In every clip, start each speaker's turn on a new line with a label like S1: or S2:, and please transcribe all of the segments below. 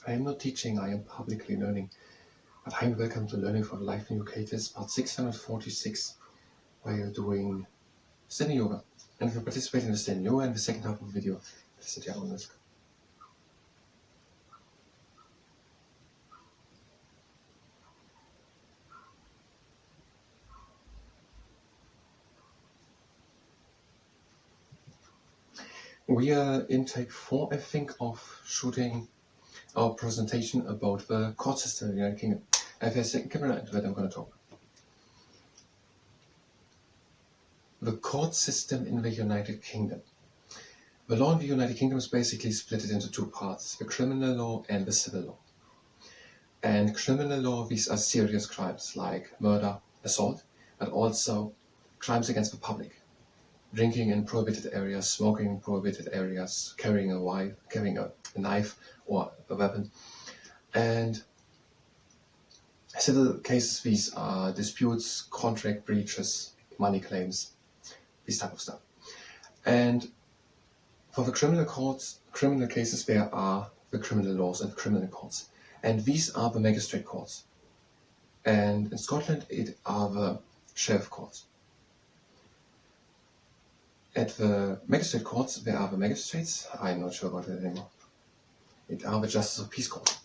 S1: I am not teaching, I am publicly learning. But hi and welcome to Learning for Life in UK. This is part 646, where you're doing standing yoga. And if you participate in the standing yoga in the second half of the video, please sit down on this. We are in take 4, I think, of shooting our presentation about the court system in the United Kingdom. I have a second camera into that I'm going to talk. The court system in the United Kingdom. The law in the United Kingdom is basically split into two parts, the criminal law and the civil law. And criminal law, these are serious crimes like murder, assault, but also crimes against the public. Drinking in prohibited areas, smoking in prohibited areas, carrying a knife or a weapon. And civil cases, these are disputes, contract breaches, money claims, this type of stuff. And for the criminal cases, there are the criminal laws and criminal courts. And these are the magistrate courts. And in Scotland, it are the sheriff courts. At the magistrate courts, there are the magistrates. I'm not sure about it anymore. It are the justice of peace court.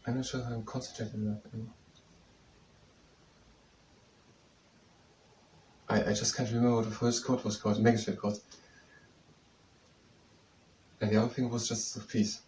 S1: I'm not sure if I'm concentrated enough anymore. I just can't remember what the first court was called, magistrate court. And the other thing was justice of peace.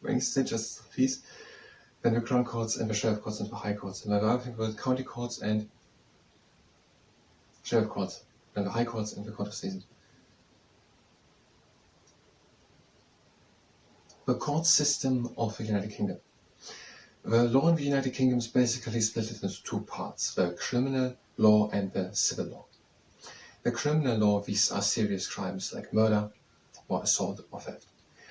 S1: Magistrate justice of peace, then the crown courts and the sheriff courts and the high courts. And the other thing was county courts and sheriff courts, and the high courts and the court of season. The court system of the United Kingdom. The law in the United Kingdom is basically split into two parts, the criminal law and the civil law. The criminal law, these are serious crimes like murder or assault or theft,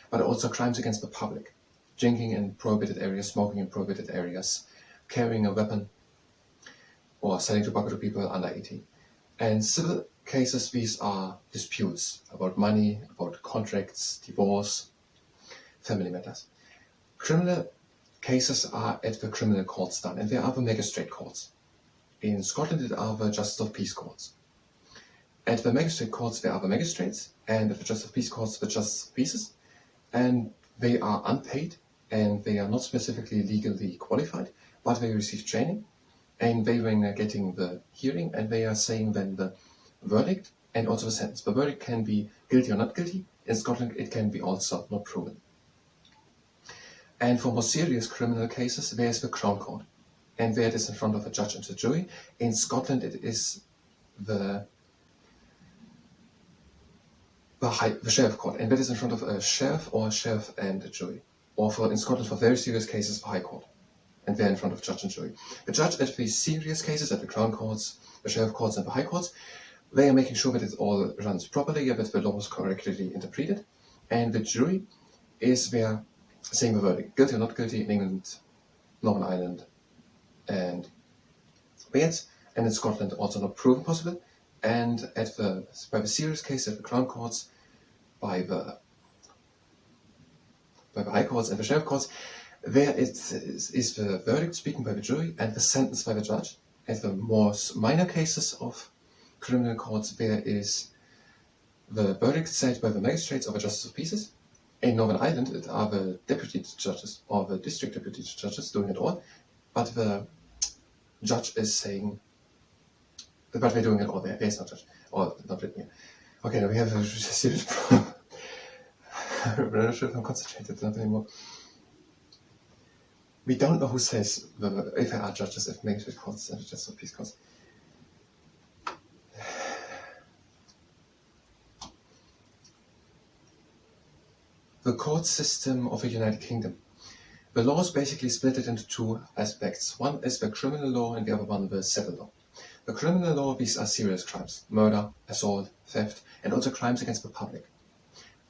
S1: but also crimes against the public, drinking in prohibited areas, smoking in prohibited areas, carrying a weapon, or selling tobacco to people under 18. And civil cases, these are disputes about money, about contracts, divorce, family matters. Criminal cases are at the criminal courts done, and there are the magistrate courts. In Scotland, it are the justice of peace courts. At the magistrate courts, there are the magistrates, and at the justice of peace courts, the justice of peace, and they are unpaid, and they are not specifically legally qualified, but they receive training, and they are getting the hearing, and they are saying then the verdict and also the sentence. The verdict can be guilty or not guilty. In Scotland, it can be also not proven. And for more serious criminal cases, there is the Crown Court, and there it is in front of a judge and a jury. In Scotland, it is the Sheriff Court, and that is in front of a sheriff or a sheriff and a jury. Or in Scotland, for very serious cases, the High Court, and they're in front of judge and jury. The judge at the serious cases, at the Crown Courts, the Sheriff Courts and the High Courts, they are making sure that it all runs properly, that the law is correctly interpreted, and the jury is there saying the verdict, guilty or not guilty, in England, Northern Ireland, and Wales, and in Scotland also not proven possible. And by the serious case at the Crown Courts, by the High Courts and the Sheriff Courts, there it is the verdict speaking by the jury and the sentence by the judge. At the more minor cases of criminal courts, there is the verdict said by the magistrates or the justice of peace. In Northern Ireland, it are the deputy judges or the district deputy judges doing it all, but the judge is saying, but they're doing it all there. There's no judge, or not written here. Okay, now we have a serious problem. I'm not sure if I'm concentrated, not anymore. We don't know who says if there are judges at magistrate courts and justice of peace courts. The court system of the United Kingdom. The law is basically split into two aspects. One is the criminal law and the other one the civil law. The criminal law, these are serious crimes, murder, assault, theft, and also crimes against the public.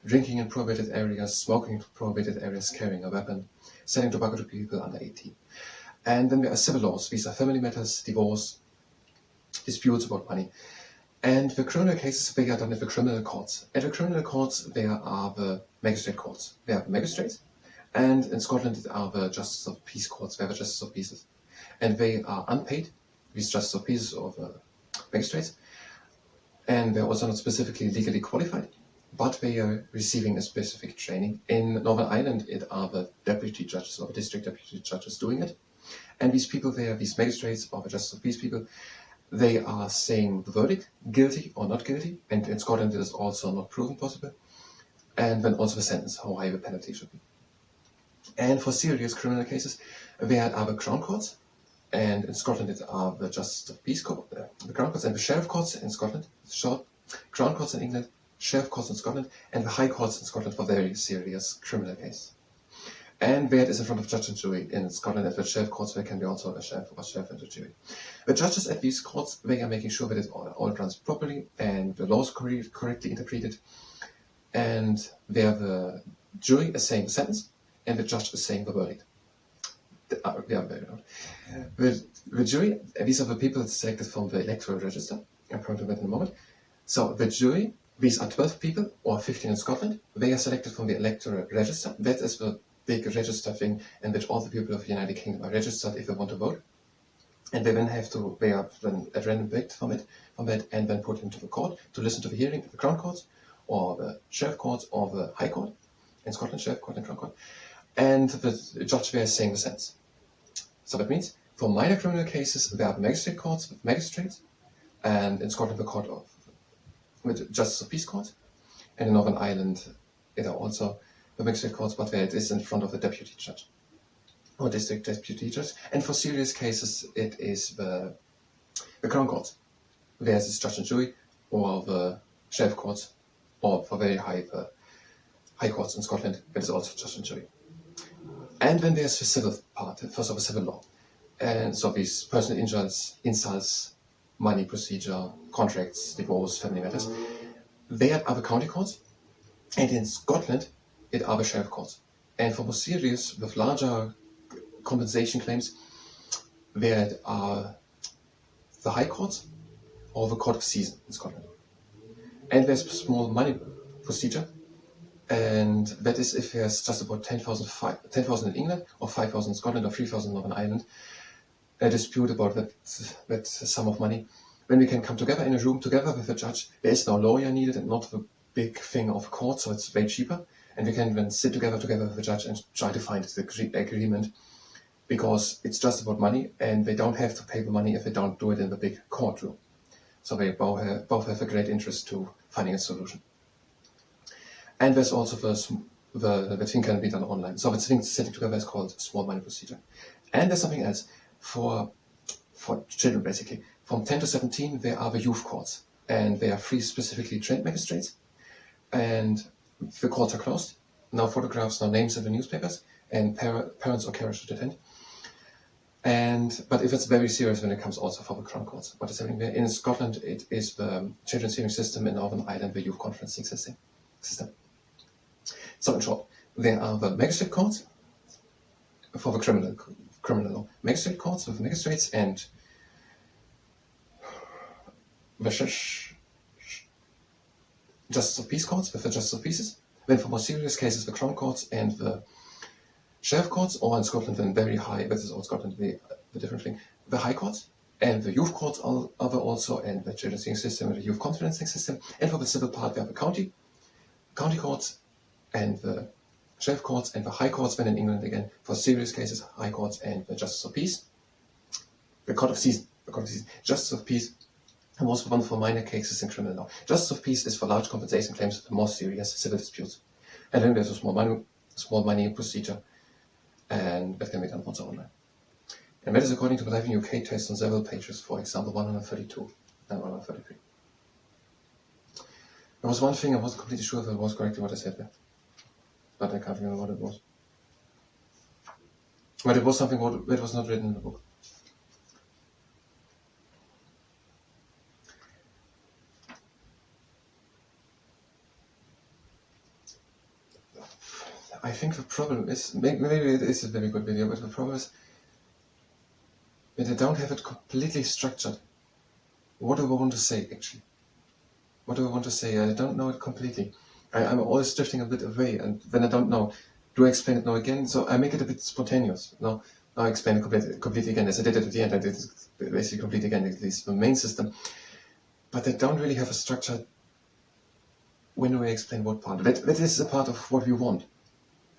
S1: Drinking in prohibited areas, smoking in prohibited areas, carrying a weapon, selling tobacco to people under 18. And then there are civil laws. These are family matters, divorce, disputes about money. And the criminal cases, they are done at the criminal courts. At the criminal courts, there are the magistrate courts. There are the magistrates. And in Scotland, there are the justice of peace courts. There are the justice of peace. And they are unpaid, these justice of peace or the magistrates. And they're also not specifically legally qualified, but they are receiving a specific training. In Northern Ireland, it are the deputy judges or the district deputy judges doing it. And these people there, these magistrates or the justice of peace people, they are saying the verdict, guilty or not guilty, and in Scotland it is also not proven possible, and then also the sentence, how high the penalty should be. And for serious criminal cases, there are the Crown Courts, and in Scotland it are the Justice of Peace Court, the Crown Courts and the Sheriff Courts in Scotland, Crown Courts in England, Sheriff Courts in Scotland, and the High Courts in Scotland for very serious criminal cases. And where it is in front of judge and jury in Scotland at the sheriff courts, there can be also a sheriff or sheriff and a jury. The judges at these courts, they are making sure that it all runs properly and the laws correctly interpreted. And there the jury is saying the sentence and the judge is saying the verdict. The jury, these are the people selected from the electoral register. I'm coming to that in a moment. So the jury, these are 12 people or 15 in Scotland. They are selected from the electoral register. That is the big register thing in which all the people of the United Kingdom are registered if they want to vote. And they then they are then at random picked from that and then put into the court to listen to the hearing of the Crown Courts or the Sheriff Courts or the High Court in Scotland, Sheriff Court and Crown Court. And the judge there is saying the sentence. So that means for minor criminal cases, there are magistrate courts with magistrates, and in Scotland the court of with Justice of Peace Court, and in Northern Ireland it are also the magistrate courts, but where it is in front of the deputy judge or district deputy judge. And for serious cases, it is the Crown Courts, where it is judge and jury, or the Sheriff Courts, or for very high courts in Scotland, it is also judge and jury. And then there's the civil part, first of the civil law. And so these personal injuries, insults, money procedure, contracts, divorce, family matters, they are the county courts. And in Scotland, it are the sheriff courts. And for more serious, with larger compensation claims, there are the high courts or the court of season in Scotland. And there's a small money procedure, and that is if there's just about 10,000 in England, or 5,000 in Scotland, or 3,000 in Northern Ireland, a dispute about that sum of money. When we can come together in a room together with a judge, there is no lawyer needed and not the big thing of court, so it's way cheaper. And we can then sit together with the judge and try to find the agreement, because it's just about money, and they don't have to pay the money if they don't do it in the big courtroom. So they both have a great interest to finding a solution. And there's also the thing can be done online. So the thing sitting together is called small money procedure. And there's something else for children, basically. From 10 to 17, there are the youth courts, and they are 3 specifically trained magistrates. And the courts are closed. No photographs, no names in the newspapers, and parents or carers should attend. But if it's very serious, then it comes also for the Crown Courts. What is happening there? In Scotland, it is the children's hearing system. In Northern Ireland, the youth conferencing system. So in short, there are the magistrate courts for the criminal law. Magistrate courts with magistrates and the Justice of Peace courts with the Justice of Peace. Then for more serious cases, the Crown Courts and the Sheriff Courts, or in Scotland then very high, this is all Scotland, the different thing, the High Courts, and the Youth Courts are also, and the Children's Hearing System and the Youth Conferencing System. And for the civil part, we have the County Courts, and the Sheriff Courts, and the High Courts, when in England again, for serious cases, High Courts and the Justice of Peace. The Court of Season. Justice of Peace was one for minor cases in criminal law. Justice of Peace is for large compensation claims and more serious civil disputes. And then there's a small money procedure, and that can be done also online. And that is according to the Live in UK test on several pages, for example 132 and 133. There was one thing I wasn't completely sure if it was correctly what I said there, but I can't remember what it was. But it was something that was not written in the book. I think the problem is, maybe it is a very good video, but the problem is but I don't have it completely structured. What do I want to say, actually? What do I want to say? I don't know it completely. I'm always drifting a bit away, and when I don't know, do I explain it now again? So I make it a bit spontaneous. Now I explain it completely again, as I did it at the end. I did it basically completely again, at least the main system. But I don't really have a structure. When do I explain what part? That is a part of what we want.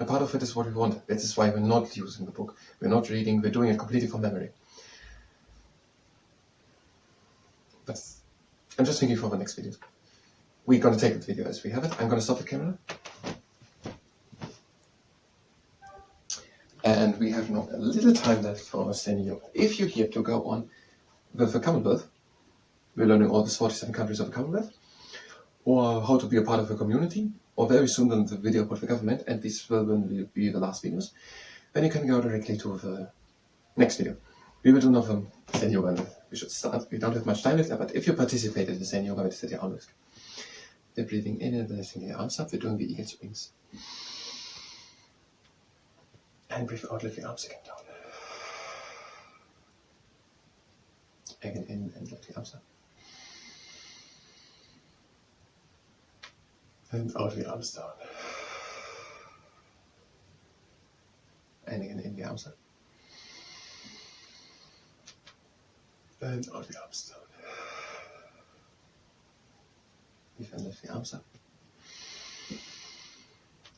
S1: A part of it is what we want. That is why we're not using the book. We're not reading. We're doing it completely from memory. But I'm just thinking for the next video. We're going to take the video as we have it. I'm going to stop the camera. And we have not a little time left for our standing yoga. If you're here to go on with the Commonwealth, we're learning all the 47 countries of the Commonwealth, or how to be a part of a community, or very soon then the video about the government, and these will be the last videos, then you can go directly to the next video. We will do another standing yoga, and we should start. We don't have much time left, but if you participated in the standing yoga, it's at your own risk. We're breathing in and lifting the arms up. We're doing the eagle swings. And breathe out, lift the arms again down. Again in and lift the arms up. And out the arms down. And again in the arms up. And out the arms down. Breathe and lift the arms up.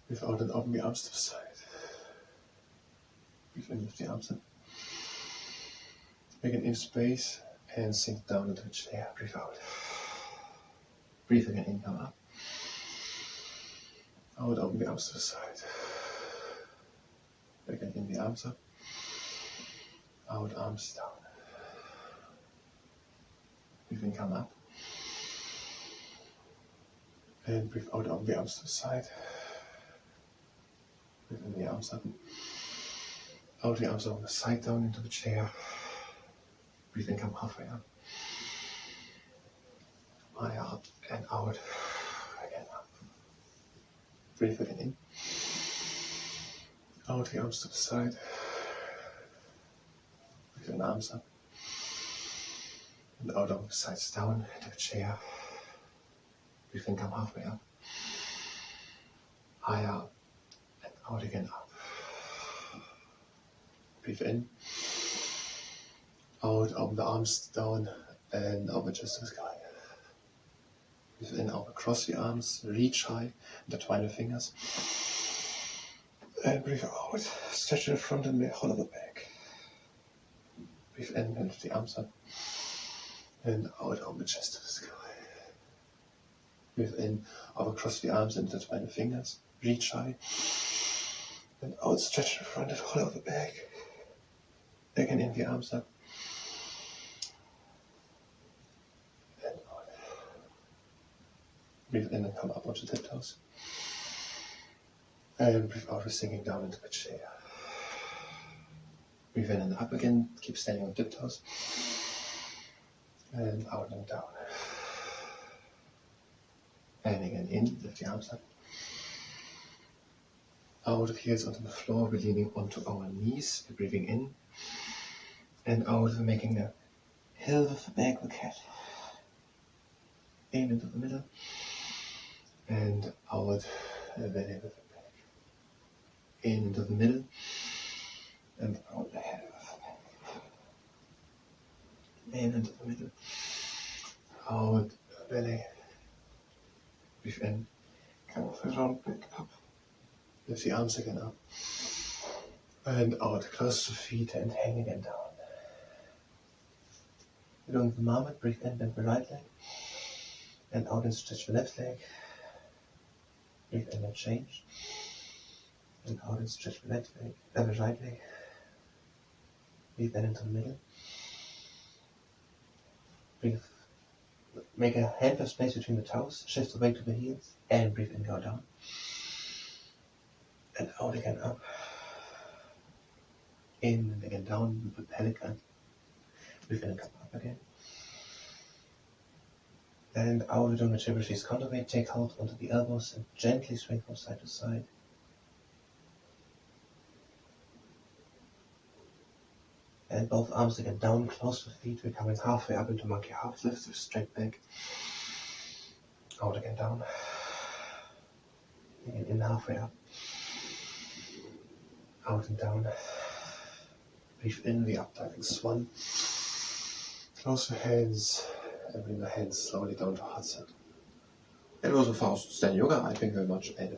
S1: Breathe out and open the arms to the side. Breathe in, lift the arms up. Make an in space and sink down into the chair. Breathe out. Breathe again in, come up. Out, open the arms to the side. Again in the arms up. Out, arms down. Breathe in, come up. And breathe out, open the arms to the side. Breathe in the arms up. Out the arms on the side, down into the chair. Breathe in, come halfway up. High up and out. Again up. Breathe again in. Out the arms to the side. Breathe in, arms up. And out on the sides, down into the chair. Breathe in, come halfway up. High up and out again up. Breathe in, out, open the arms down and over just to the sky. Breathe in, out across the arms, reach high, intertwine the fingers. And breathe out, stretch the front and the hollow of the back. Breathe in and lift the arms up. And out, open the chest to the sky. Breathe in, out across the arms, intertwine the fingers, reach high. And out, stretch the front and hollow of the back. Again in the arms up. And out. Breathe in and come up onto tiptoes. And breathe out, we're sinking down into the chair. Breathe in and up again, keep standing on tiptoes. And out and down. And again in, lift the arms up. Out of heels onto the floor, we're leaning onto our knees, we're breathing in. And out, we're making a hill with the back of the cat. In into the middle. And out, a belly with the back. In into the middle. And out the head with the back. In into the middle. Out, belly. Breathe in. Kind of around, back up. Lift the arms again up. And out, close to the feet and hang again down. We're doing the marmot, breathe in, bend the right leg. And out and stretch the left leg. Breathe in and change. And out and stretch the left leg, the right leg. Breathe in into the middle. Breathe. Make a hand of space between the toes, shift the weight to the heels, and breathe in, go down. And out again up. In and again down with the pelican. Breathe in and come up again. And out we're doing the triple cheese counterweight. Take hold onto the elbows and gently swing from side to side.
S2: and both arms again down, close the feet, we're coming halfway up into monkey half lift, so straight back, out again down, again in halfway up, out and down, breathe in the up diving swan, close the hands, and bring the hands slowly down to heart center. That was a fast stand yoga. I thank you very much, and